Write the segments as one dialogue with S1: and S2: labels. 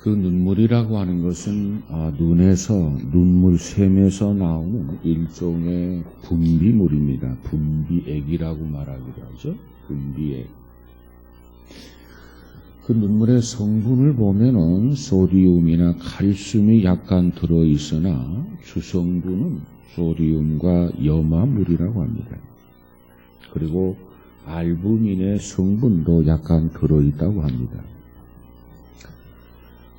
S1: 그 눈물이라고 하는 것은 눈에서 눈물샘에서 나오는 일종의 분비물입니다. 분비액이라고 말하기도 하죠. 분비액. 그 눈물의 성분을 보면은 소디움이나 칼슘이 약간 들어있으나 주성분은 소디움과 염화물이라고 합니다. 그리고 알부민의 성분도 약간 들어있다고 합니다.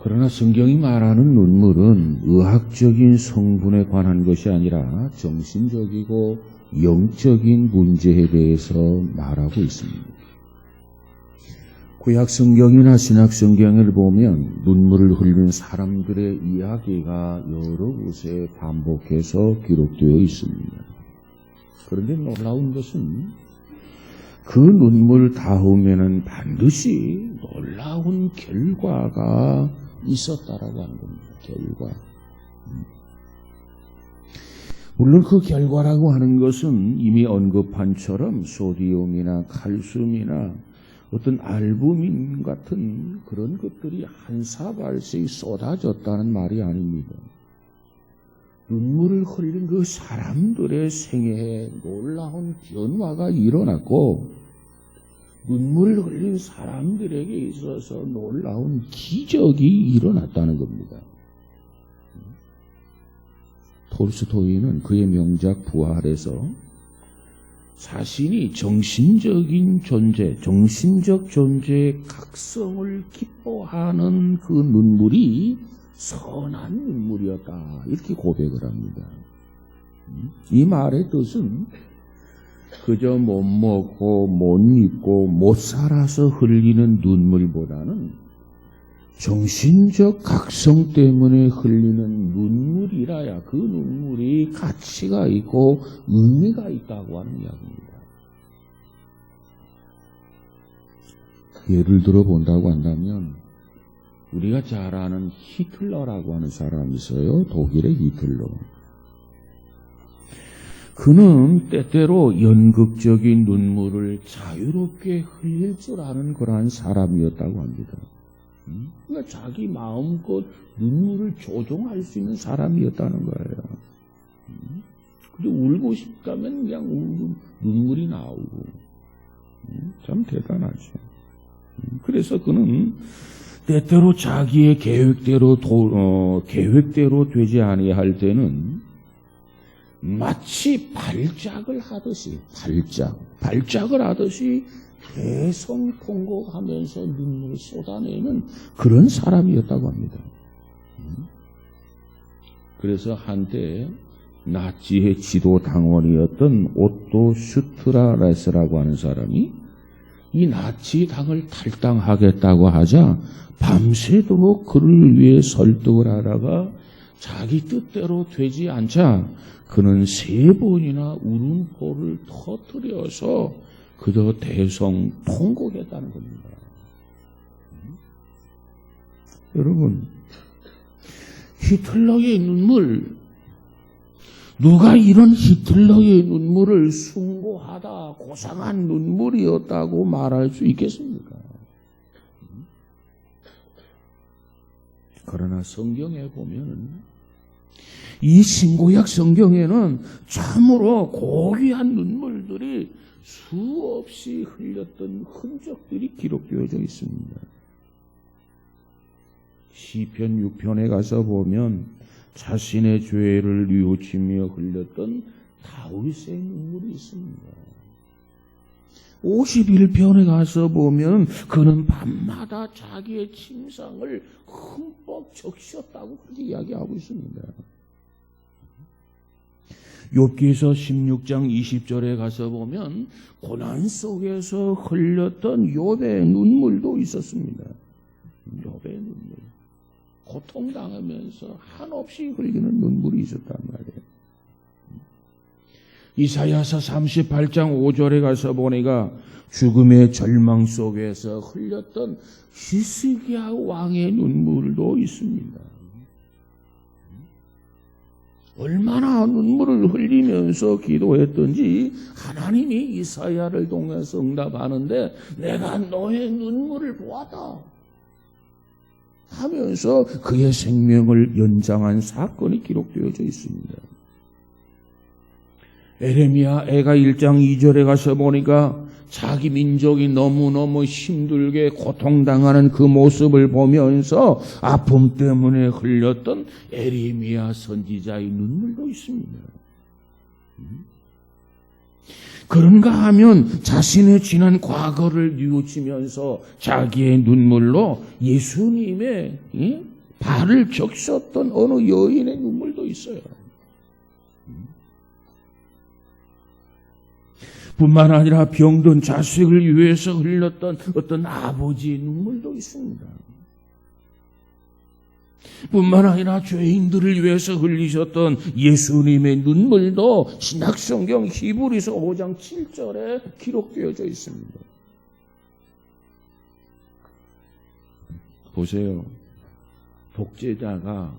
S1: 그러나 성경이 말하는 눈물은 의학적인 성분에 관한 것이 아니라 정신적이고 영적인 문제에 대해서 말하고 있습니다. 구약 성경이나 신약 성경을 보면 눈물을 흘린 사람들의 이야기가 여러 곳에 반복해서 기록되어 있습니다. 그런데 놀라운 것은 그 눈물 다음에는 반드시 놀라운 결과가 있었다라고 하는 겁니다. 결과. 물론 그 결과라고 하는 것은 이미 언급한처럼 소디움이나 칼슘이나 어떤 알부민 같은 그런 것들이 한 사발씩 쏟아졌다는 말이 아닙니다. 눈물을 흘린 그 사람들의 생애에 놀라운 변화가 일어났고 눈물을 흘린 사람들에게 있어서 놀라운 기적이 일어났다는 겁니다. 톨스토이는 그의 명작 부활에서 자신이 정신적인 존재, 정신적 존재의 각성을 기뻐하는 그 눈물이 선한 눈물이었다. 이렇게 고백을 합니다. 이 말의 뜻은 그저 못 먹고 못 입고 못 살아서 흘리는 눈물보다는 정신적 각성 때문에 흘리는 눈물이라야 그 눈물이 가치가 있고 의미가 있다고 하는 이야기입니다. 예를 들어 본다고 한다면 우리가 잘 아는 히틀러라고 하는 사람이 있어요. 독일의 히틀러. 그는 때때로 연극적인 눈물을 자유롭게 흘릴 줄 아는 그러한 사람이었다고 합니다. 그러니까 자기 마음껏 눈물을 조종할 수 있는 사람이었다는 거예요. 근데 울고 싶다면 그냥 울고 눈물이 나오고 참 대단하죠. 그래서 그는 때때로 자기의 계획대로 되지 아니할 때는 마치 발작을 하듯이 대성통곡하면서 눈물을 쏟아내는 그런 사람이었다고 합니다. 그래서 한때 나치의 지도 당원이었던 오토 슈트라레스라고 하는 사람이 이 나치 당을 탈당하겠다고 하자 밤새도록 그를 위해 설득을 하다가 자기 뜻대로 되지 않자 그는 3번이나 울음포를 터뜨려서 그저 대성통곡했다는 겁니다. 여러분, 히틀러의 눈물, 누가 이런 히틀러의 눈물을 숭고하다, 고상한 눈물이었다고 말할 수 있겠습니까? 그러나 성경에 보면 이 신구약 성경에는 참으로 고귀한 눈물들이 수없이 흘렸던 흔적들이 기록되어져 있습니다. 시편 6편에 가서 보면 자신의 죄를 뉘우치며 흘렸던 다윗의 눈물이 있습니다. 51편에 가서 보면 그는 밤마다 자기의 침상을 흠뻑 적셨다고 그렇게 이야기하고 있습니다. 욥기서 16장 20절에 가서 보면 고난 속에서 흘렸던 욥의 눈물도 있었습니다. 욥의 눈물. 고통당하면서 한없이 흘리는 눈물이 있었단 말이에요. 이사야서 38장 5절에 가서 보니까 죽음의 절망 속에서 흘렸던 히스기야 왕의 눈물도 있습니다. 얼마나 눈물을 흘리면서 기도했던지 하나님이 이사야를 통해서 응답하는데 내가 너의 눈물을 보았다. 하면서 그의 생명을 연장한 사건이 기록되어져 있습니다. 에레미야 애가 1장 2절에 가서 보니까 자기 민족이 너무너무 힘들게 고통당하는 그 모습을 보면서 아픔 때문에 흘렸던 에레미야 선지자의 눈물도 있습니다. 그런가 하면 자신의 지난 과거를 뉘우치면서 자기의 눈물로 예수님의 발을 적셨던 어느 여인의 눈물도 있어요. 뿐만 아니라 병든 자식을 위해서 흘렸던 어떤 아버지의 눈물도 있습니다. 뿐만 아니라 죄인들을 위해서 흘리셨던 예수님의 눈물도 신약성경 히브리서 5장 7절에 기록되어져 있습니다. 보세요. 독재자가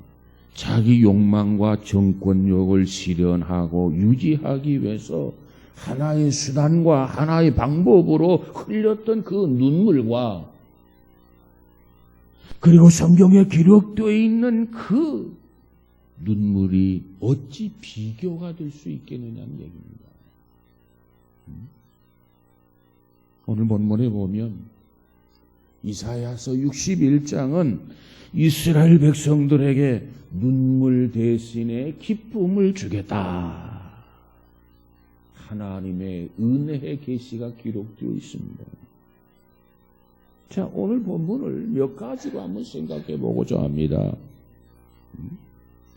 S1: 자기 욕망과 정권력을 실현하고 유지하기 위해서 하나의 수단과 하나의 방법으로 흘렸던 그 눈물과 그리고 성경에 기록되어 있는 그 눈물이 어찌 비교가 될 수 있겠느냐는 얘기입니다. 오늘 본문에 보면 이사야서 61장은 이스라엘 백성들에게 눈물 대신에 기쁨을 주겠다. 하나님의 은혜의 계시가 기록되어 있습니다. 자, 오늘 본문을 몇 가지로 한번 생각해 보고자 합니다.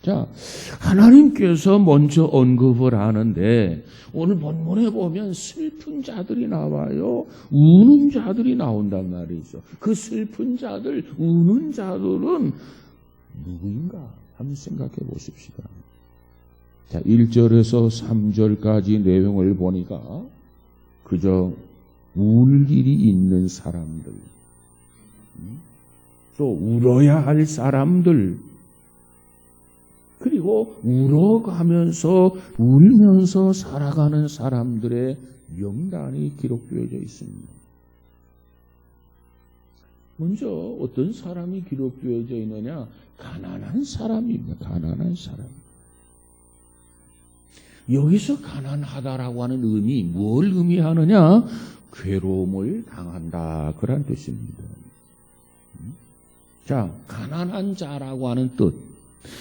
S1: 자, 하나님께서 먼저 언급을 하는데 오늘 본문에 보면 슬픈 자들이 나와요. 우는 자들이 나온단 말이죠. 그 슬픈 자들, 우는 자들은 누구인가? 한번 생각해 보십시다. 자, 1절에서 3절까지 내용을 보니까 그저 울 일이 있는 사람들, 또 울어야 할 사람들, 그리고 울어가면서 울면서 살아가는 사람들의 명단이 기록되어져 있습니다. 먼저 어떤 사람이 기록되어져 있느냐? 가난한 사람입니다. 가난한 사람. 여기서 가난하다라고 하는 의미, 뭘 의미하느냐? 괴로움을 당한다. 그런 뜻입니다. 자, 가난한 자라고 하는 뜻.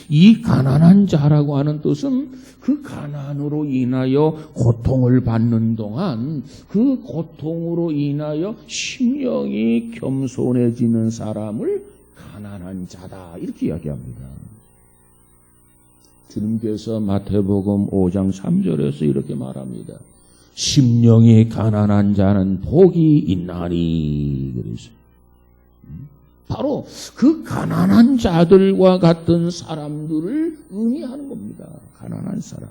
S1: 이 가난한 자라고 하는 뜻은 그 가난으로 인하여 고통을 받는 동안 그 고통으로 인하여 심령이 겸손해지는 사람을 가난한 자다. 이렇게 이야기합니다. 주님께서 마태복음 5장 3절에서 이렇게 말합니다. 심령이 가난한 자는 복이 있나니. 그래서 바로 그 가난한 자들과 같은 사람들을 의미하는 겁니다. 가난한 사람.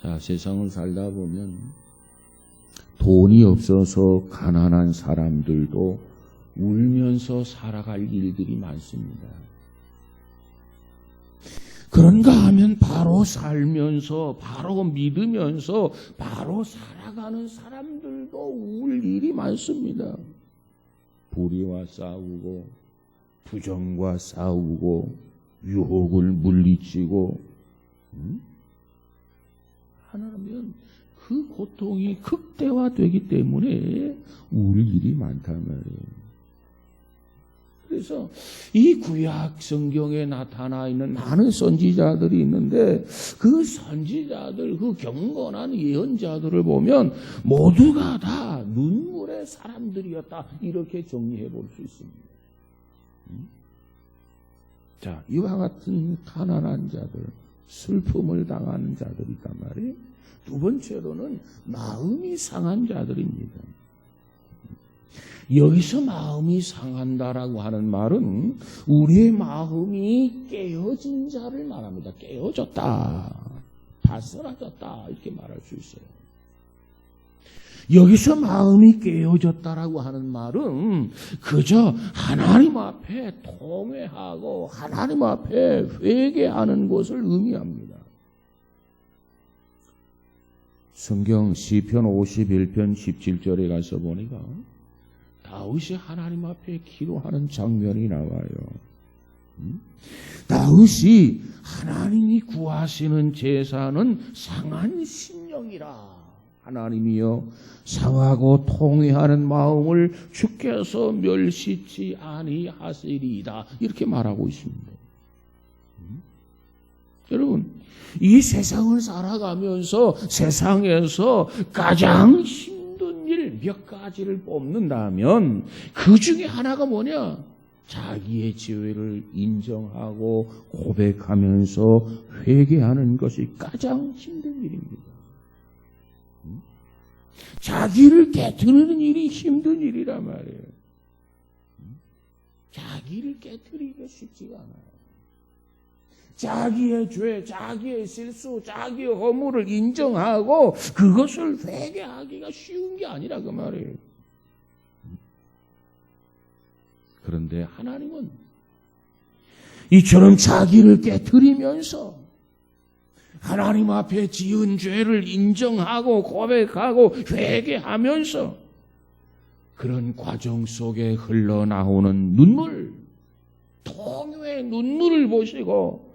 S1: 자, 세상을 살다 보면 돈이 없어서 가난한 사람들도 울면서 살아갈 일들이 많습니다. 그런가 하면 바로 살면서, 바로 믿으면서, 바로 살아가는 사람들도 울 일이 많습니다. 불의와 싸우고, 부정과 싸우고, 유혹을 물리치고, 하나면 그 고통이 극대화되기 때문에 울 일이 많단 말이에요. 그래서 이 구약 성경에 나타나 있는 많은 선지자들이 있는데 그 선지자들, 그 경건한 예언자들을 보면 모두가 다 눈물의 사람들이었다. 이렇게 정리해 볼 수 있습니다. 자, 이와 같은 가난한 자들, 슬픔을 당하는 자들이 있단 말이에요. 두 번째로는 마음이 상한 자들입니다. 여기서 마음이 상한다라고 하는 말은 우리의 마음이 깨어진 자를 말합니다. 깨어졌다, 바스라졌다 이렇게 말할 수 있어요. 여기서 마음이 깨어졌다라고 하는 말은 그저 하나님 앞에 통회하고 하나님 앞에 회개하는 것을 의미합니다. 성경 시편 51편 17절에 가서 보니까 다윗이 하나님 앞에 기도하는 장면이 나와요. 다윗이 하나님이 구하시는 제사는 상한 심령이라. 하나님이여 상하고 통회하는 마음을 주께서 멸시치 아니하시리이다. 이렇게 말하고 있습니다. 여러분, 이 세상을 살아가면서 세상에서 가장 힘든 일 몇 가지를 뽑는다면 그 중에 하나가 뭐냐? 자기의 죄를 인정하고 고백하면서 회개하는 것이 가장 힘든 일입니다. 자기를 깨트리는 일이 힘든 일이란 말이에요. 자기를 깨트리기가 쉽지가 않아요. 자기의 죄, 자기의 실수, 자기의 허물을 인정하고 그것을 회개하기가 쉬운 게 아니라 그 말이에요. 그런데 하나님은 이처럼 자기를 깨트리면서 하나님 앞에 지은 죄를 인정하고 고백하고 회개하면서 그런 과정 속에 흘러나오는 눈물, 통회의 눈물을 보시고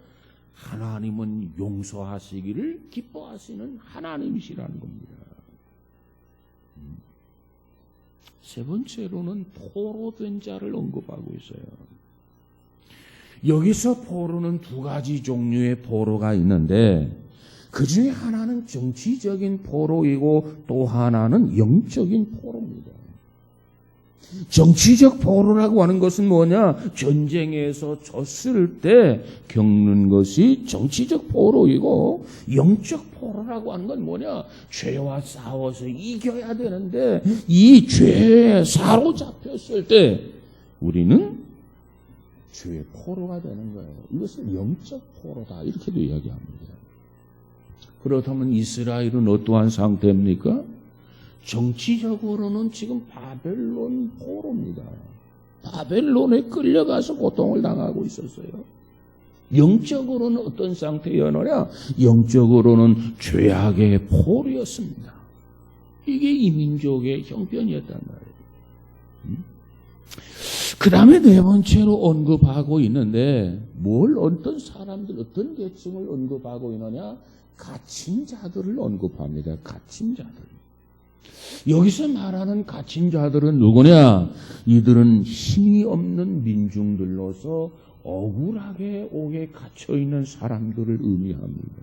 S1: 하나님은 용서하시기를 기뻐하시는 하나님이시라는 겁니다. 세 번째로는 포로된 자를 언급하고 있어요. 여기서 포로는 두 가지 종류의 포로가 있는데 그 중에 하나는 정치적인 포로이고 또 하나는 영적인 포로입니다. 정치적 포로라고 하는 것은 뭐냐? 전쟁에서 졌을 때 겪는 것이 정치적 포로이고 영적 포로라고 하는 건 뭐냐? 죄와 싸워서 이겨야 되는데 이 죄에 사로잡혔을 때 우리는 죄의 포로가 되는 거예요. 이것을 영적 포로다 이렇게도 이야기합니다. 그렇다면 이스라엘은 어떠한 상태입니까? 정치적으로는 지금 바벨론 포로입니다. 바벨론에 끌려가서 고통을 당하고 있었어요. 영적으로는 어떤 상태였느냐? 영적으로는 죄악의 포로였습니다. 이게 이 민족의 형편이었단 말이에요. 그 다음에 네 번째로 언급하고 있는데 어떤 사람들, 어떤 계층을 언급하고 있느냐? 갇힌 자들을 언급합니다. 갇힌 자들. 여기서 말하는 갇힌 자들은 누구냐? 이들은 힘이 없는 민중들로서 억울하게 옥에 갇혀있는 사람들을 의미합니다.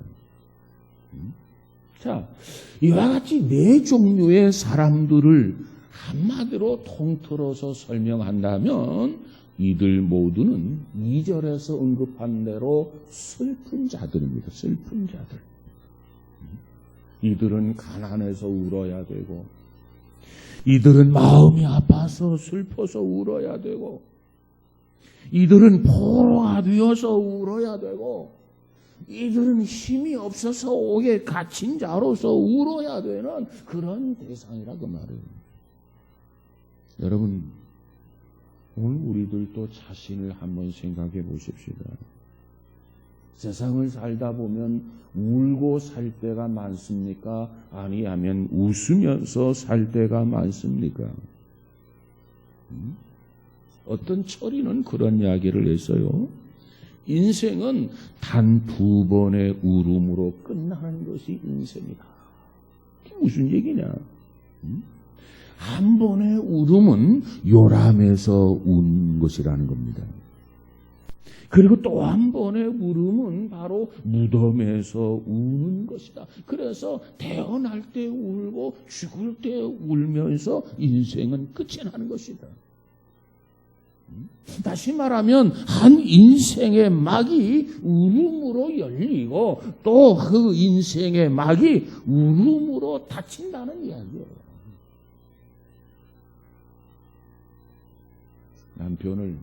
S1: 자, 이와 같이 네 종류의 사람들을 한마디로 통틀어서 설명한다면 이들 모두는 2절에서 언급한 대로 슬픈 자들입니다. 슬픈 자들. 이들은 가난해서 울어야 되고 이들은 마음이 아파서 슬퍼서 울어야 되고 이들은 포로가 되어서 울어야 되고 이들은 힘이 없어서 옥에 갇힌 자로서 울어야 되는 그런 대상이라 그 말이에요. 여러분, 오늘 우리들도 자신을 한번 생각해 보십시다. 세상을 살다 보면 울고 살 때가 많습니까? 아니하면 웃으면서 살 때가 많습니까? 어떤 철이는 그런 이야기를 했어요. 인생은 단 2번의 울음으로 끝나는 것이 인생이다. 이게 무슨 얘기냐? 한 번의 울음은 요람에서 운 것이라는 겁니다. 그리고 또 한 번의 울음은 바로 무덤에서 우는 것이다. 그래서 태어날 때 울고 죽을 때 울면서 인생은 끝이 나는 것이다. 다시 말하면 한 인생의 막이 울음으로 열리고 또 그 인생의 막이 울음으로 닫힌다는 이야기예요. 남편을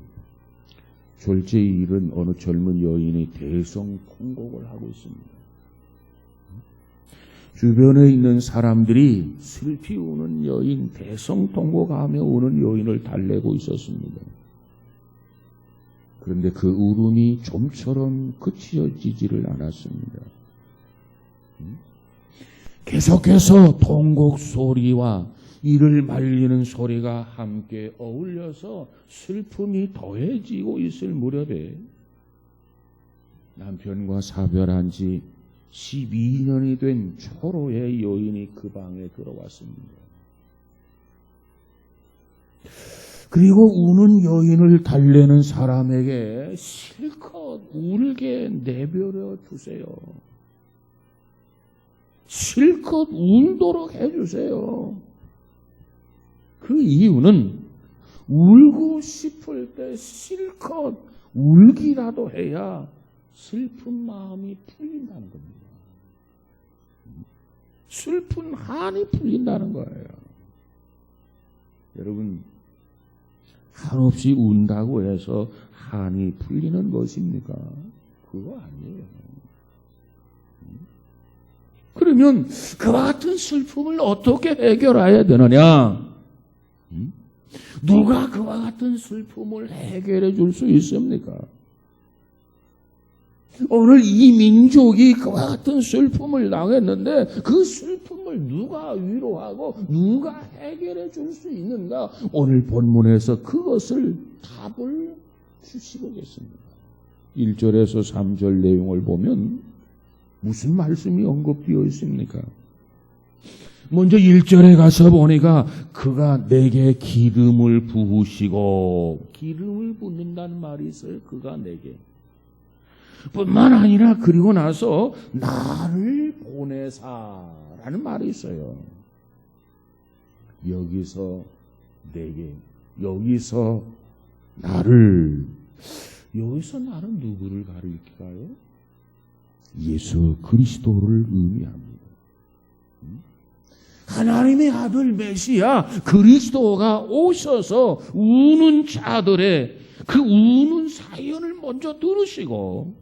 S1: 졸지에 잃은 어느 젊은 여인이 대성통곡을 하고 있습니다. 주변에 있는 사람들이 슬피 우는 여인, 대성통곡하며 우는 여인을 달래고 있었습니다. 그런데 그 울음이 좀처럼 그치어지지를 않았습니다. 계속해서 통곡 소리와 이를 말리는 소리가 함께 어울려서 슬픔이 더해지고 있을 무렵에 남편과 사별한 지 12년이 된 초로의 여인이 그 방에 들어왔습니다. 그리고 우는 여인을 달래는 사람에게 실컷 울게 내버려 두세요. 실컷 울도록 해주세요. 그 이유는 울고 싶을 때 실컷 울기라도 해야 슬픈 마음이 풀린다는 겁니다. 슬픈 한이 풀린다는 거예요. 여러분, 한없이 운다고 해서 한이 풀리는 것입니까? 그거 아니에요. 그러면 그와 같은 슬픔을 어떻게 해결해야 되느냐? 누가 그와 같은 슬픔을 해결해 줄 수 있습니까? 오늘 이 민족이 그와 같은 슬픔을 당했는데 그 슬픔을 누가 위로하고 누가 해결해 줄 수 있는가? 오늘 본문에서 그것을 답을 주시고 계십니다. 1절에서 3절 내용을 보면 무슨 말씀이 언급되어 있습니까? 먼저 1절에 가서 보니까 그가 내게 기름을 부으시고, 기름을 붓는다는 말이 있어요. 그가 내게. 뿐만 아니라 그리고 나서 나를 보내사라는 말이 있어요. 여기서 내게, 여기서 나를, 여기서 나는 누구를 가리킬까요? 예수 그리스도를 의미합니다. 하나님의 아들 메시아 그리스도가 오셔서 우는 자들의 그 우는 사연을 먼저 들으시고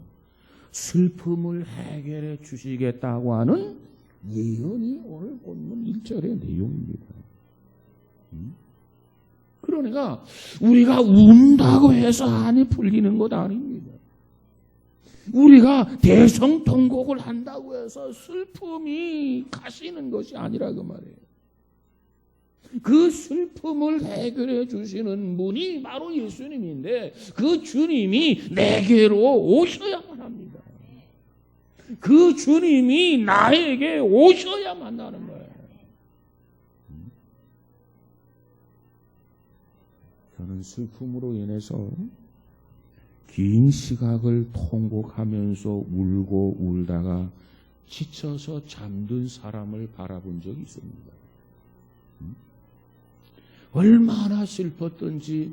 S1: 슬픔을 해결해 주시겠다고 하는 예언이 오늘 본문 1절의 내용입니다. 그러니까 우리가 운다고 해서 한이 풀리는 것 아닙니다. 우리가 대성통곡을 한다고 해서 슬픔이 가시는 것이 아니라 그 말이에요. 그 슬픔을 해결해 주시는 분이 바로 예수님인데 그 주님이 내게로 오셔야만 합니다. 그 주님이 나에게 오셔야만 하는 거예요. 저는 슬픔으로 인해서 긴 시각을 통곡하면서 울고 울다가 지쳐서 잠든 사람을 바라본 적이 있습니다. 얼마나 슬펐던지,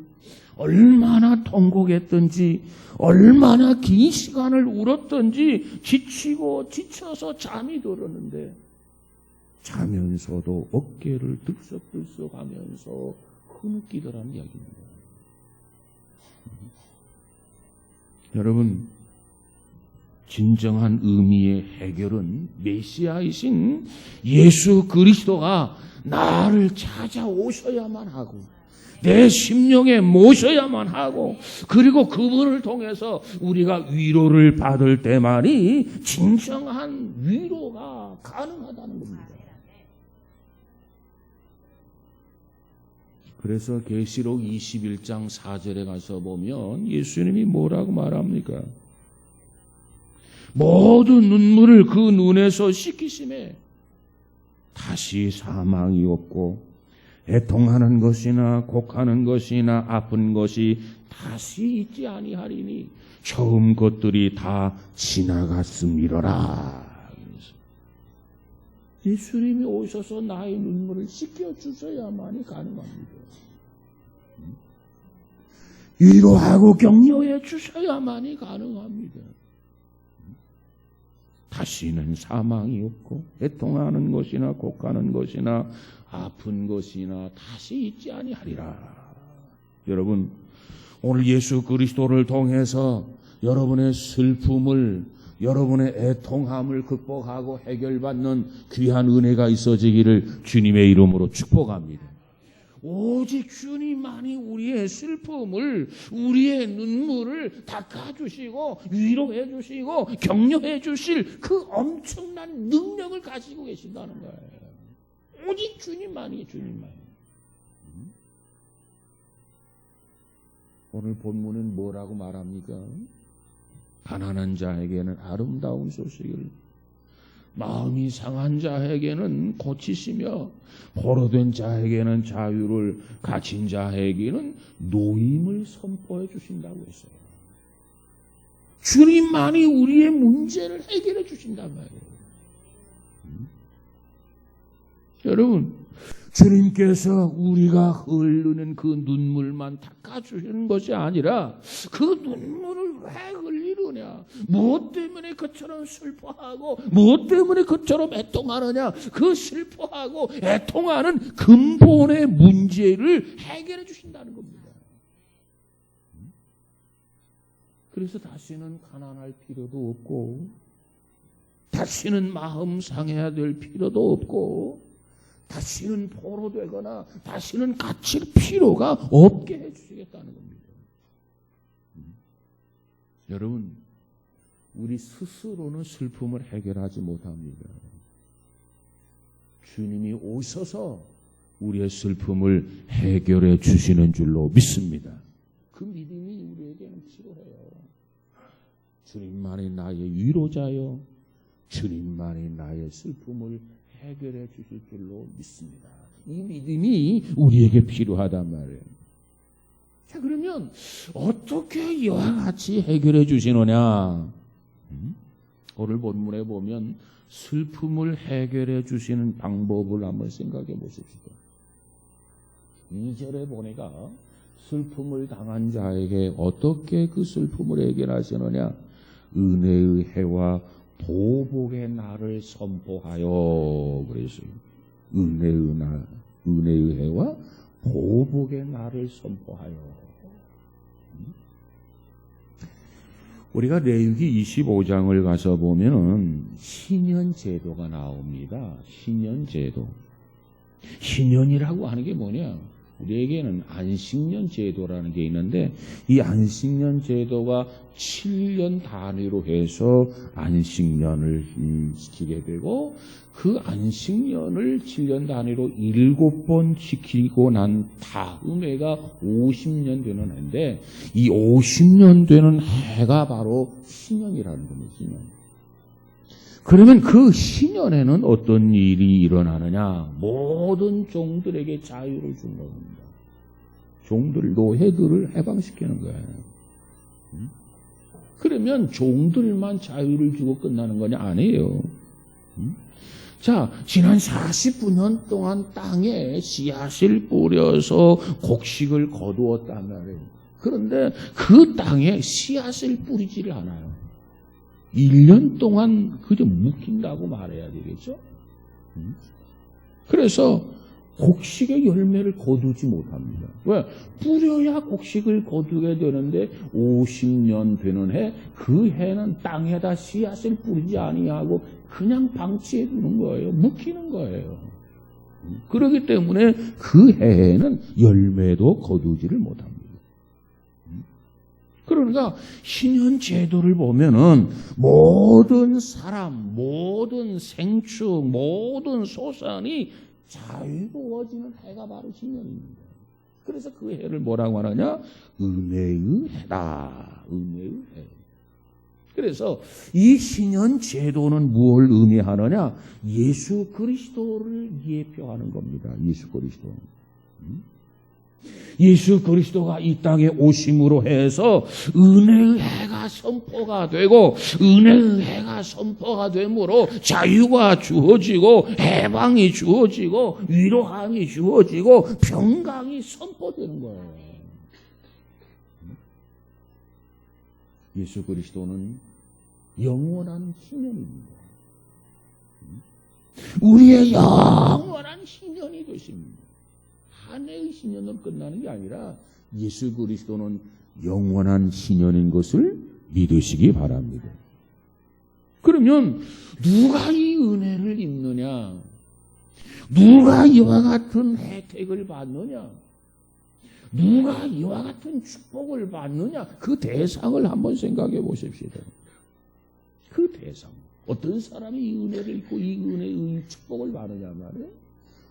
S1: 얼마나 통곡했던지, 얼마나 긴 시간을 울었던지 지치고 지쳐서 잠이 들었는데 자면서도 어깨를 들썩들썩하면서 흐느끼더란 이야기입니다. 여러분, 진정한 의미의 해결은 메시아이신 예수 그리스도가 나를 찾아오셔야만 하고 내 심령에 모셔야만 하고 그리고 그분을 통해서 우리가 위로를 받을 때만이 진정한 위로가 가능하다는 겁니다. 그래서 계시록 21장 4절에 가서 보면 예수님이 뭐라고 말합니까? 모든 눈물을 그 눈에서 씻기심에 다시 사망이 없고 애통하는 것이나 곡하는 것이나 아픈 것이 다시 있지 아니하리니 처음 것들이 다 지나갔음이로라. 예수님이 오셔서 나의 눈물을 씻겨주셔야만이 가능합니다. 위로하고 격려해 주셔야만이 가능합니다. 다시는 사망이 없고 애통하는 것이나 곡하는 것이나 아픈 것이나 다시 있지 아니하리라. 여러분, 오늘 예수 그리스도를 통해서 여러분의 슬픔을, 여러분의 애통함을 극복하고 해결받는 귀한 은혜가 있어지기를 주님의 이름으로 축복합니다. 오직 주님만이 우리의 슬픔을, 우리의 눈물을 닦아주시고 위로해 주시고 격려해 주실 그 엄청난 능력을 가지고 계신다는 거예요. 오직 주님만이 주님만. 오늘 본문은 뭐라고 말합니까? 가난한 자에게는 아름다운 소식을, 마음이 상한 자에게는 고치시며 포로된 자에게는 자유를, 갇힌 자에게는 노임을 선포해 주신다고 했어요. 주님만이 우리의 문제를 해결해 주신단 말이에요. 여러분, 주님께서 우리가 흐르는 그 눈물만 닦아주시는 것이 아니라 그 눈물을 왜 흘리느냐, 무엇 때문에 그처럼 슬퍼하고 무엇 때문에 그처럼 애통하느냐, 그 슬퍼하고 애통하는 근본의 문제를 해결해 주신다는 겁니다. 그래서 다시는 가난할 필요도 없고, 다시는 마음 상해야 될 필요도 없고, 다시는 포로되거나 다시는 갇힐 필요가 없게 해주시겠다는 겁니다. 여러분, 우리 스스로는 슬픔을 해결하지 못합니다. 주님이 오셔서 우리의 슬픔을 해결해 주시는 줄로 믿습니다. 그 믿음이 우리에게는 필요해요. 주님만이 나의 위로자요, 주님만이 나의 슬픔을 해결해 주실 줄로 믿습니다. 이 믿음이 우리에게 필요하단 말이에요. 자, 그러면 어떻게 이와 같이 해결해 주시느냐? 오늘 본문에 보면 슬픔을 해결해 주시는 방법을 한번 생각해 보십시다. 2절에 보니까 슬픔을 당한 자에게 어떻게 그 슬픔을 해결하시느냐? 은혜의 해와 보복의 날을 선포하여 그랬어요. 은혜의 해와 보복의 날을 선포하여. 우리가 레위기 25장을 가서 보면 신년 제도가 나옵니다. 신년 제도. 신년이라고 하는 게 뭐냐? 우리에게는 안식년 제도라는 게 있는데, 이 안식년 제도가 7년 단위로 해서 안식년을 지키게 되고, 그 안식년을 7년 단위로 7번 지키고 난 다음해가 50년 되는 해인데, 이 50년 되는 해가 바로 신년이라는 겁니다. 신년. 그러면 그 신년에는 어떤 일이 일어나느냐? 모든 종들에게 자유를 준 겁니다. 종들, 노예들을 해방시키는 거예요. 그러면 종들만 자유를 주고 끝나는 거냐? 아니에요. 자, 지난 49년 동안 땅에 씨앗을 뿌려서 곡식을 거두었단 말이에요. 그런데 그 땅에 씨앗을 뿌리지를 않아요. 1년 동안 그저 묵힌다고 말해야 되겠죠? 그래서 곡식의 열매를 거두지 못합니다. 왜? 뿌려야 곡식을 거두게 되는데 50년 되는 해, 그 해는 땅에다 씨앗을 뿌리지 아니하고 그냥 방치해 두는 거예요. 묵히는 거예요. 그렇기 때문에 그 해에는 열매도 거두지를 못합니다. 그러니까 신년 제도를 보면은 모든 사람, 모든 생축, 모든 소산이 자유로워지는 해가 바로 신년입니다. 그래서 그 해를 뭐라고 하느냐? 은혜의 해다. 은혜의 해. 그래서 이 신년 제도는 무엇을 의미하느냐? 예수 그리스도를 예표하는 겁니다. 예수 그리스도. 예수 그리스도가 이 땅에 오심으로 해서 은혜의 해가 선포가 되고, 은혜의 해가 선포가 되므로 자유가 주어지고, 해방이 주어지고, 위로함이 주어지고, 평강이 선포되는 거예요. 예수 그리스도는 영원한 신년입니다. 우리의 영원한 신년이 되십니다. 한 해의 신년으로 끝나는 게 아니라 예수 그리스도는 영원한 신년인 것을 믿으시기 바랍니다. 그러면 누가 이 은혜를 입느냐? 누가 이와 같은 혜택을 받느냐? 누가 이와 같은 축복을 받느냐? 그 대상을 한번 생각해 보십시오. 그 대상. 어떤 사람이 이 은혜를 입고 이 은혜의 축복을 받느냐 말이에요?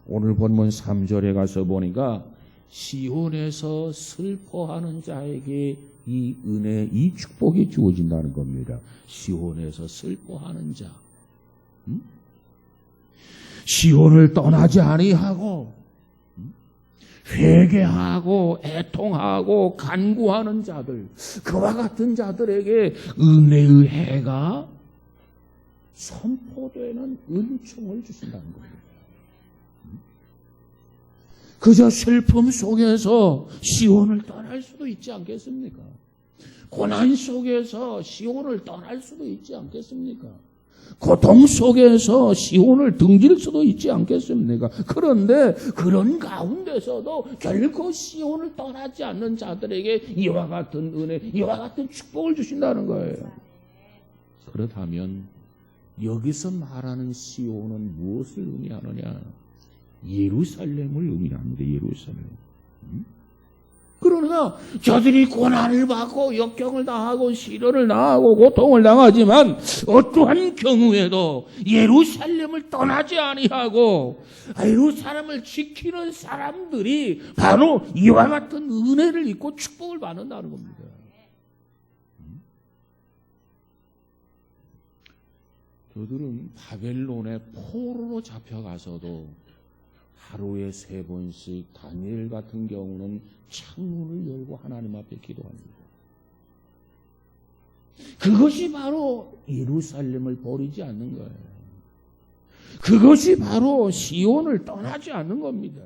S1: 오늘 본문 3절에 가서 보니까 시온에서 슬퍼하는 자에게 이 은혜, 이 축복이 주어진다는 겁니다. 시온에서 슬퍼하는 자. 시온을 떠나지 아니하고 회개하고 애통하고 간구하는 자들, 그와 같은 자들에게 은혜의 해가 선포되는 은총을 주신다는 겁니다. 그저 슬픔 속에서 시온을 떠날 수도 있지 않겠습니까? 고난 속에서 시온을 떠날 수도 있지 않겠습니까? 고통 속에서 시온을 등질 수도 있지 않겠습니까? 그런데 그런 가운데서도 결코 시온을 떠나지 않는 자들에게 이와 같은 은혜, 이와 같은 축복을 주신다는 거예요. 그렇다면 여기서 말하는 시온은 무엇을 의미하느냐? 예루살렘을 의미합니다. 예루살렘. 그러나 저들이 고난을 받고 역경을 당하고 시련을 당하고 고통을 당하지만 어떠한 경우에도 예루살렘을 떠나지 아니하고 예루살렘을 지키는 사람들이 바로 이와 같은 은혜를 입고 축복을 받는다는 겁니다. 저들은 바벨론의 포로로 잡혀가서도 하루에 3번씩 다니엘 같은 경우는 창문을 열고 하나님 앞에 기도합니다. 그것이 바로 예루살렘을 버리지 않는 거예요. 그것이 바로 시온을 떠나지 않는 겁니다.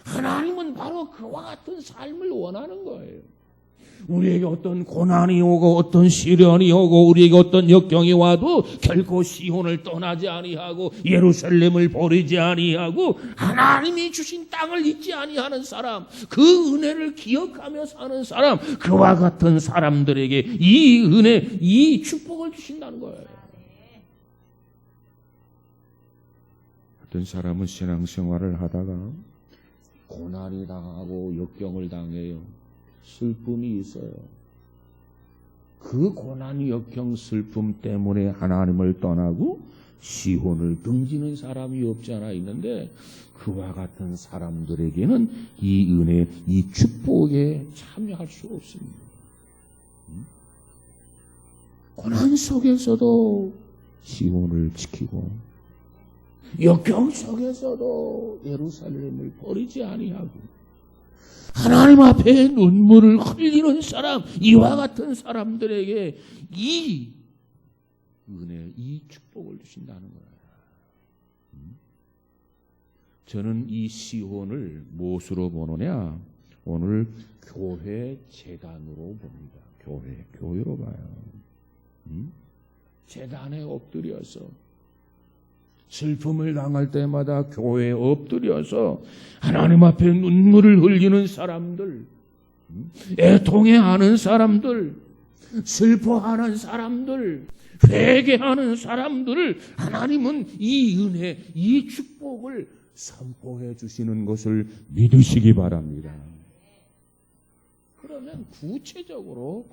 S1: 하나님은 바로 그와 같은 삶을 원하는 거예요. 우리에게 어떤 고난이 오고 어떤 시련이 오고 우리에게 어떤 역경이 와도 결코 시온을 떠나지 아니하고 예루살렘을 버리지 아니하고 하나님이 주신 땅을 잊지 아니하는 사람, 그 은혜를 기억하며 사는 사람, 그와 같은 사람들에게 이 은혜, 이 축복을 주신다는 거예요. 어떤 사람은 신앙생활을 하다가 고난이 당하고 역경을 당해요. 슬픔이 있어요. 그 고난, 역경, 슬픔 때문에 하나님을 떠나고 시온을 등지는 사람이 없지 않아 있는데 그와 같은 사람들에게는 이 은혜, 이 축복에 참여할 수 없습니다. 고난 속에서도 시온을 지키고 역경 속에서도 예루살렘을 버리지 아니하고 하나님 앞에 눈물을 흘리는 사람, 이와 같은 사람들에게 이 은혜, 이 축복을 주신다는 거예요. 저는 이 시온을 무엇으로 보느냐? 오늘 교회 재단으로 봅니다. 교회로 봐요. 재단에 엎드려서 슬픔을 당할 때마다 교회에 엎드려서 하나님 앞에 눈물을 흘리는 사람들, 애통해하는 사람들, 슬퍼하는 사람들, 회개하는 사람들을 하나님은 이 은혜, 이 축복을 선포해 주시는 것을 믿으시기 바랍니다. 그러면 구체적으로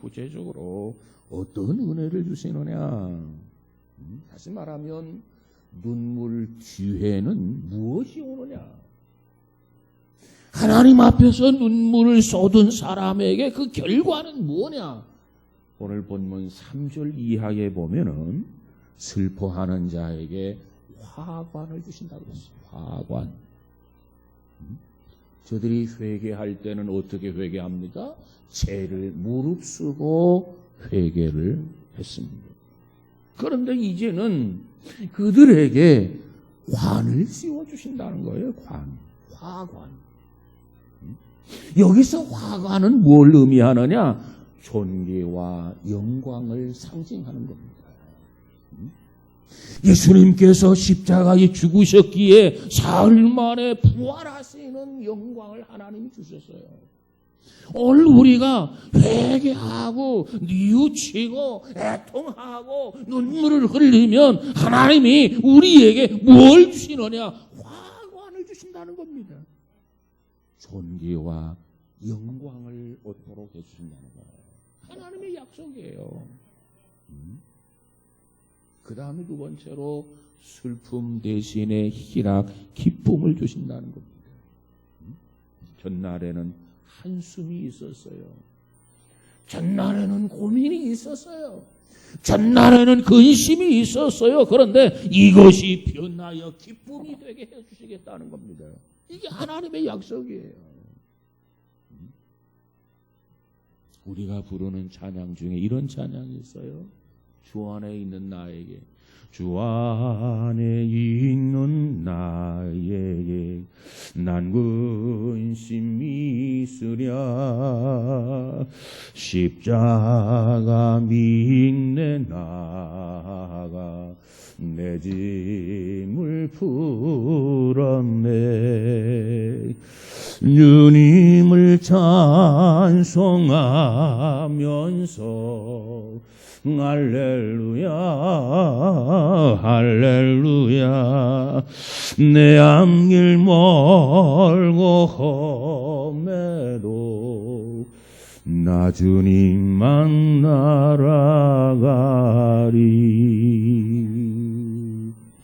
S1: 어떤 은혜를 주시느냐? 다시 말하면 눈물 뒤에는 무엇이 오느냐? 하나님 앞에서 눈물을 쏟은 사람에게 그 결과는 뭐냐? 오늘 본문 3절 이하에 보면은 슬퍼하는 자에게 화관을 주신다고 했어요. 화관. 저들이 회개할 때는 어떻게 회개합니까? 죄를 무릅쓰고 회개를 했습니다. 그런데 이제는 그들에게 관을 씌워주신다는 거예요. 화관. 여기서 화관은 뭘 의미하느냐? 존귀와 영광을 상징하는 겁니다. 예수님께서 십자가에 죽으셨기에 사흘 만에 부활하시는 영광을 하나님이 주셨어요. 오늘 우리가 회개하고 뉘우치고 애통하고 눈물을 흘리면 하나님이 우리에게 뭘 주시느냐? 화관을 주신다는 겁니다. 존귀와 영광을 얻도록 해주신다는 거예요. 하나님의 약속이에요. 그 다음에 두 번째로 슬픔 대신에 희락, 기쁨을 주신다는 겁니다. 전날에는 한숨이 있었어요. 전날에는 고민이 있었어요. 전날에는 근심이 있었어요. 그런데 이것이 변하여 기쁨이 되게 해주시겠다는 겁니다. 이게 하나님의 약속이에요. 우리가 부르는 찬양 중에 이런 찬양이 있어요. 주 안에 있는 나에게, 주 안에 있는 나에게 난 근심이 있으랴 십자가 밑에 나가 내 짐을 풀었네. 주님을 찬송하면서 할렐루야 할렐루야 내 앞길 멀고 험해도 나 주님만 날아가리.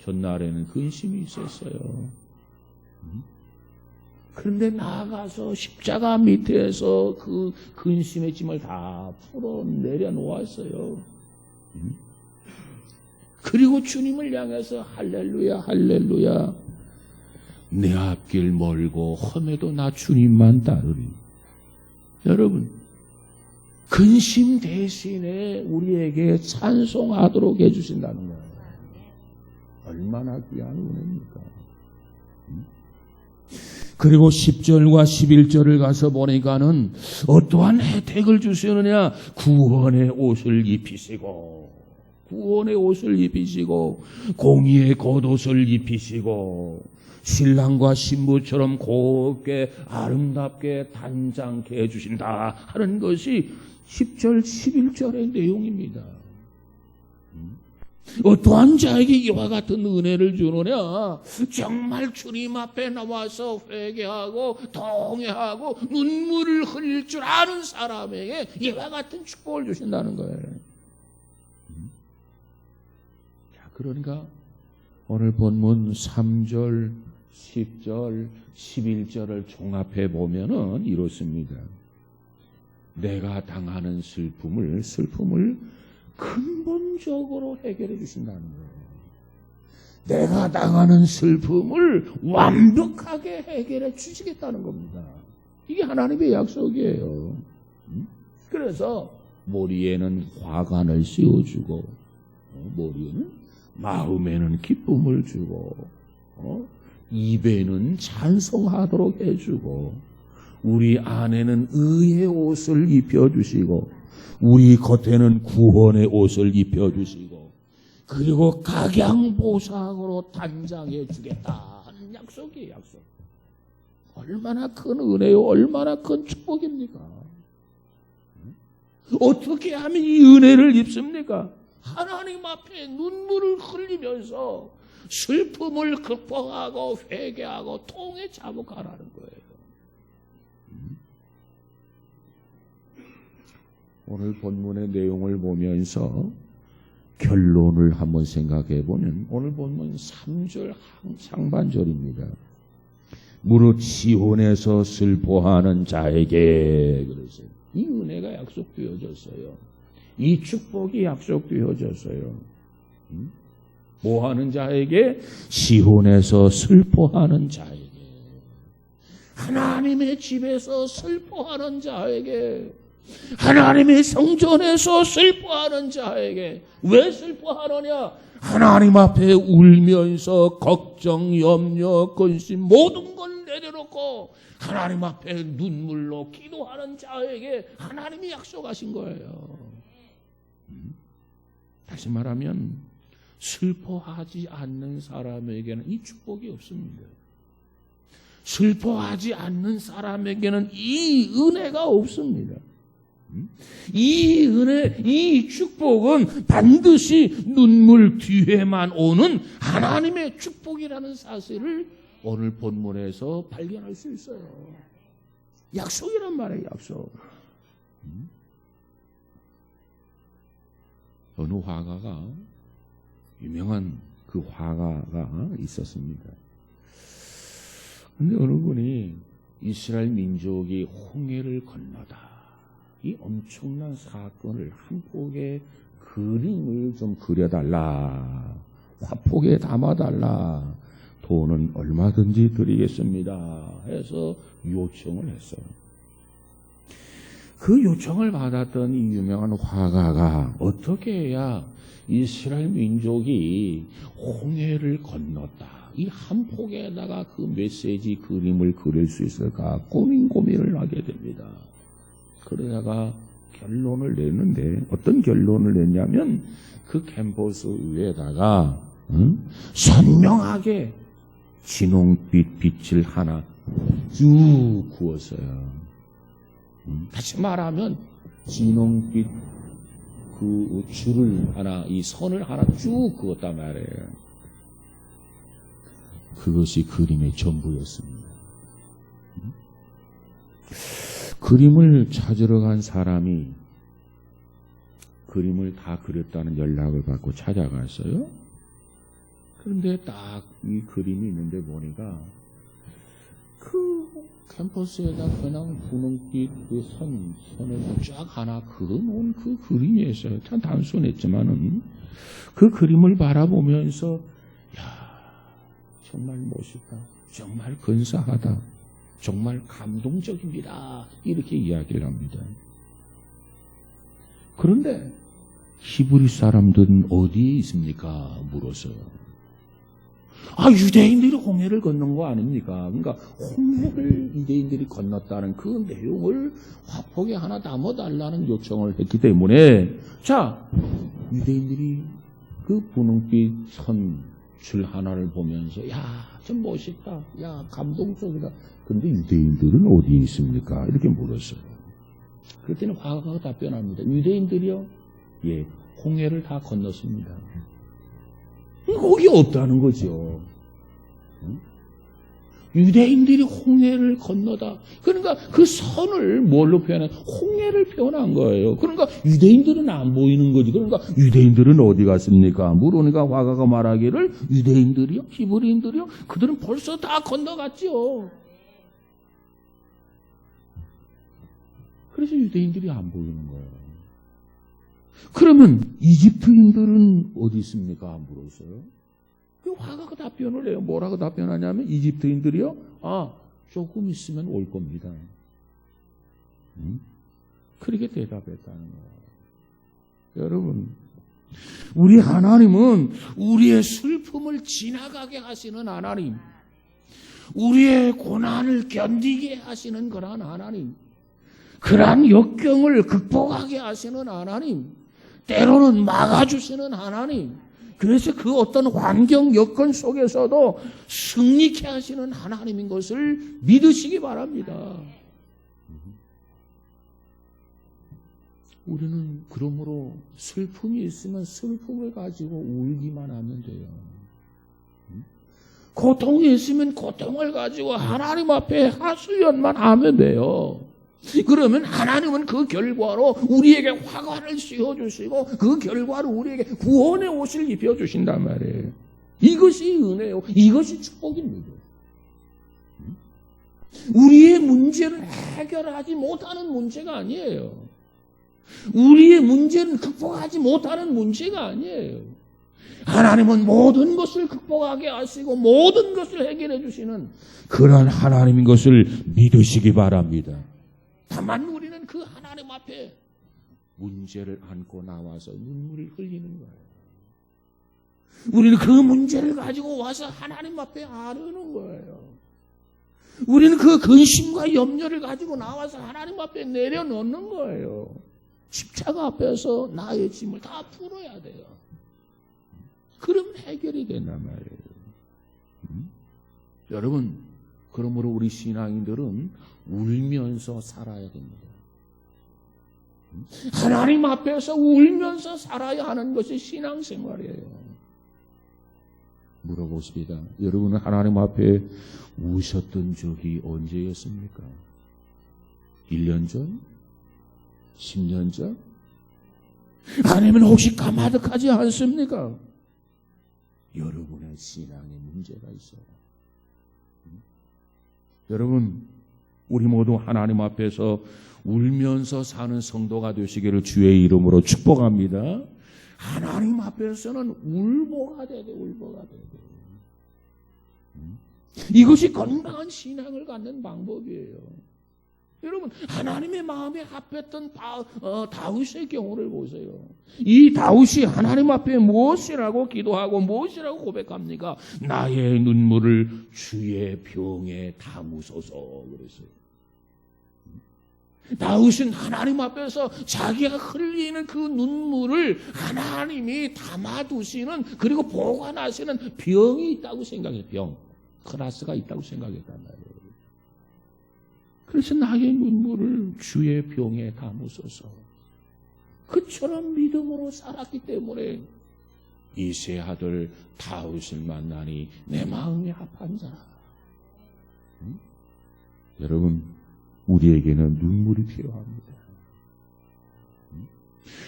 S1: 전날에는 근심이 있었어요. 그런데 나아가서 십자가 밑에서 그 근심의 짐을 다 풀어 내려놓았어요. 그리고 주님을 향해서 할렐루야 할렐루야 내 앞길 멀고 험해도 나 주님만 따르리. 여러분, 근심 대신에 우리에게 찬송하도록 해주신다는 거예요. 얼마나 귀한 은혜입니까? 그리고 10절과 11절을 가서 보니까는 어떠한 혜택을 주시느냐. 구원의 옷을 입히시고, 구원의 옷을 입히시고, 공의의 겉옷을 입히시고, 신랑과 신부처럼 곱게 아름답게 단장케 해주신다 하는 것이 10절 11절의 내용입니다. 어떠한 자에게 이와 같은 은혜를 주느냐. 정말 주님 앞에 나와서 회개하고 통회하고 눈물을 흘릴 줄 아는 사람에게 이와 같은 축복을 주신다는 거예요. 자, 그러니까 오늘 본문 3절 10절 11절을 종합해 보면은 이렇습니다. 내가 당하는 슬픔을 근본적으로 해결해 주신다는 거예요. 내가 당하는 슬픔을 완벽하게 해결해 주시겠다는 겁니다. 이게 하나님의 약속이에요. 그래서 머리에는 화관을 씌워주고, 머리에는 마음에는 기쁨을 주고, 입에는 찬송하도록 해주고, 우리 안에는 의의 옷을 입혀주시고, 우리 겉에는 구원의 옷을 입혀주시고, 그리고 각양보상으로 단장해 주겠다 하는 약속이에요. 약속. 얼마나 큰 은혜요, 얼마나 큰 축복입니까? 어떻게 하면 이 은혜를 입습니까? 하나님 앞에 눈물을 흘리면서 슬픔을 극복하고 회개하고 통에 자복하라는 거예요. 오늘 본문의 내용을 보면서 결론을 한번 생각해 보면 오늘 본문 3절 상반절입니다. 무릇 시온에서 슬퍼하는 자에게, 그랬어요. 이 은혜가 약속되어졌어요. 이 축복이 약속되어졌어요. 뭐 하는 자에게? 시온에서 슬퍼하는 자에게. 하나님의 집에서 슬퍼하는 자에게, 하나님의 성전에서 슬퍼하는 자에게. 왜 슬퍼하느냐? 하나님 앞에 울면서 걱정, 염려, 근심 모든 걸 내려놓고 하나님 앞에 눈물로 기도하는 자에게 하나님이 약속하신 거예요. 다시 말하면 슬퍼하지 않는 사람에게는 이 축복이 없습니다. 슬퍼하지 않는 사람에게는 이 은혜가 없습니다. 이 은혜, 이 축복은 반드시 눈물 뒤에만 오는 하나님의 축복이라는 사실을 오늘 본문에서 발견할 수 있어요. 약속이란 말이에요, 약속. 어느 화가가 유명한 그 화가가 있었습니다. 근데 어느 분이 이스라엘 민족이 홍해를 건너다, 이 엄청난 사건을 한 폭의 그림을 좀 그려달라, 화폭에 담아달라, 돈은 얼마든지 드리겠습니다 해서 요청을 했어요. 그 요청을 받았던 이 유명한 화가가 어떻게 해야 이스라엘 민족이 홍해를 건넜다, 이 한 폭에다가 그 메시지 그림을 그릴 수 있을까 고민을 하게 됩니다. 그러다가 결론을 내는데, 어떤 결론을 냈냐면 그 캔버스 위에다가 선명하게 진홍빛 빛을 하나 쭉 그었어요. 다시 말하면 진홍빛 그 줄을 하나, 이 선을 하나 쭉 그었단 말이에요. 그것이 그림의 전부였습니다. 그림을 찾으러 간 사람이 그림을 다 그렸다는 연락을 받고 찾아갔어요. 그런데 딱 이 그림이 있는데 보니까 그 캠퍼스에다 그냥 분홍빛 그 선을 쫙 하나 그어놓은 그 그림이었어요. 참 단순했지만은 그 그림을 바라보면서 정말 멋있다, 정말 근사하다, 정말 감동적입니다, 이렇게 이야기를 합니다. 그런데 히브리 사람들은 어디에 있습니까? 물었어요. 유대인들이 홍해를 건넌 거 아닙니까? 그러니까 홍해를 유대인들이 건넜다는 그 내용을 화폭에 하나 담아달라는 요청을 했기 때문에, 자, 유대인들이 그 분홍빛 줄 하나를 보면서 좀 멋있다, 감동적이다. 근데 유대인들은 어디에 있습니까? 이렇게 물었어요. 그랬더니 화가가 답변합니다. 유대인들이요? 예, 홍해를 다 건넜습니다. 거기 없다는 거죠. 유대인들이 홍해를 건너다. 그러니까 그 선을 뭘로 표현해? 홍해를 표현한 거예요. 그러니까 유대인들은 안 보이는 거지. 그러니까 유대인들은 어디 갔습니까? 물으니까 화가가 말하기를 유대인들이요? 히브리인들이요? 그들은 벌써 다 건너갔죠. 그래서 유대인들이 안 보이는 거예요. 그러면 이집트인들은 어디 있습니까? 물었어요. 그 화가가 답변을 해요. 뭐라고 답변하냐면 이집트인들이요? 조금 있으면 올 겁니다. 그렇게 대답했다는 거예요. 여러분, 우리 하나님은 우리의 슬픔을 지나가게 하시는 하나님, 우리의 고난을 견디게 하시는 그러한 하나님, 그러한 역경을 극복하게 하시는 하나님, 때로는 막아주시는 하나님, 그래서 그 어떤 환경 여건 속에서도 승리케 하시는 하나님인 것을 믿으시기 바랍니다. 우리는 그러므로 슬픔이 있으면 슬픔을 가지고 울기만 하면 돼요. 고통이 있으면 고통을 가지고 하나님 앞에 하소연만 하면 돼요. 그러면 하나님은 그 결과로 우리에게 화관을 씌워주시고 그 결과로 우리에게 구원의 옷을 입혀주신단 말이에요. 이것이 은혜요. 이것이 축복입니다. 우리의 문제를 해결하지 못하는 문제가 아니에요. 우리의 문제는 극복하지 못하는 문제가 아니에요. 하나님은 모든 것을 극복하게 하시고 모든 것을 해결해 주시는 그런 하나님인 것을 믿으시기 바랍니다. 다만 우리는 그 하나님 앞에 문제를 안고 나와서 눈물을 흘리는 거예요. 우리는 그 문제를 가지고 와서 하나님 앞에 아뢰는 거예요. 우리는 그 근심과 염려를 가지고 나와서 하나님 앞에 내려놓는 거예요. 십자가 앞에서 나의 짐을 다 풀어야 돼요. 그러면 해결이 된단 말이에요. 여러분, 그러므로 우리 신앙인들은 울면서 살아야 됩니다. 하나님 앞에서 울면서 살아야 하는 것이 신앙생활이에요. 물어보십니다. 여러분은 하나님 앞에 우셨던 적이 언제였습니까? 1년 전? 10년 전? 하나님은 혹시 까마득하지 않습니까? 여러분의 신앙에 문제가 있어요. 여러분, 우리 모두 하나님 앞에서 울면서 사는 성도가 되시기를 주의 이름으로 축복합니다. 하나님 앞에서는 울보가 되게 울보가 되게. 이것이 건강한 신앙을 갖는 방법이에요. 여러분, 하나님의 마음에 합했던 다윗의 경우를 보세요. 이 다윗이 하나님 앞에 무엇이라고 기도하고 무엇이라고 고백합니까? 나의 눈물을 주의 병에 담으소서 그랬어요. 다윗은 하나님 앞에서 자기가 흘리는 그 눈물을 하나님이 담아두시는, 그리고 보관하시는 병이 있다고 생각해요. 병, 클라스가 있다고 생각했단 말이에요. 그래서 나의 눈물을 주의 병에 담으소서. 그처럼 믿음으로 살았기 때문에 이세 아들 다윗을 만나니 내 마음이 합한 자라. 여러분, 우리에게는 눈물이 필요합니다.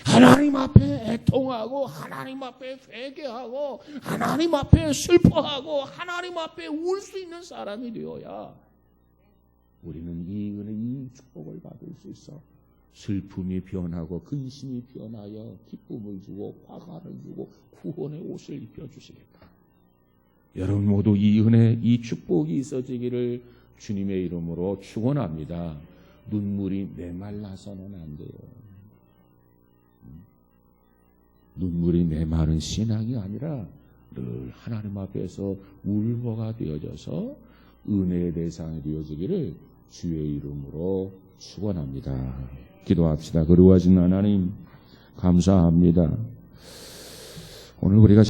S1: 하나님 앞에 애통하고 하나님 앞에 회개하고 하나님 앞에 슬퍼하고 하나님 앞에 울 수 있는 사람이 되어야 우리는 이 은혜, 이 축복을 받을 수 있어. 슬픔이 변하고 근심이 변하여 기쁨을 주고 화관을 주고 구원의 옷을 입혀주시겠다. 여러분 모두 이 은혜, 이 축복이 있어지기를 주님의 이름으로 축원합니다. 눈물이 메말라서는 안 돼요. 눈물이 메마른 신앙이 아니라 늘 하나님 앞에서 울보가 되어져서 은혜의 대상이 되어지기를 주의 이름으로 축원합니다. 기도합시다. 그리워하신 하나님 감사합니다. 오늘 우리가